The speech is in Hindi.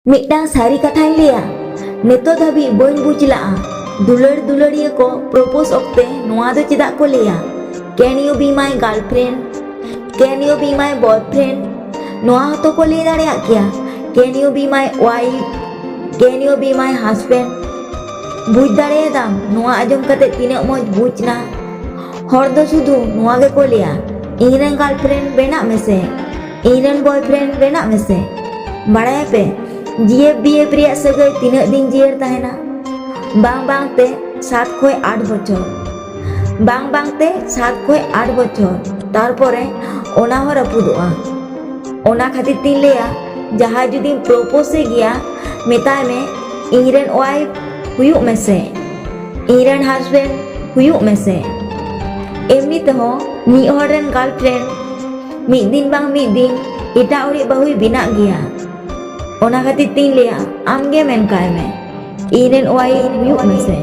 मिट्टांग सारी कथाई लिया नेतो धाबी बन बुझला दुलड़ दुलड़िया को प्रपोज ऑक्ते नुआ दो चिदा को लिया can you be my girlfriend can you be my boyfriend नुआ तो को ले दाड़े क्या can you be my wife can you be my husband बुझ दाड़े दाम नुआ आजम कते तीना मज बुझना हर दो सुधु नुआ के को लिया इनरेन गर्लफ्रेंड बेना में से इनरेन बॉयफ्रेंड बेना में से बड़ाया पे जीएफ बीएफ रिया सगई तीना दिन जीएर तहना बांग बांग ते 7 खोय 8 बछर बांग बांग ते 7 खोय 8 बछर तारपरे ओना हो रपुदोआ ओना खातिर तीन लेया जहाँ जुदी प्रपोज से गया मेताय में इनरेन वाइफ हुयुग में से इनरेन हस्बैंड हुयुग में से एमनी तहो मी हरेन गर्लफ्रेंड मी दिन बांग मी दिन इटा उड़ी बहुई बिना गया ओना खातिर तीन लिया आमगे मेन काय में इनरेन वाइफ हुयुग में से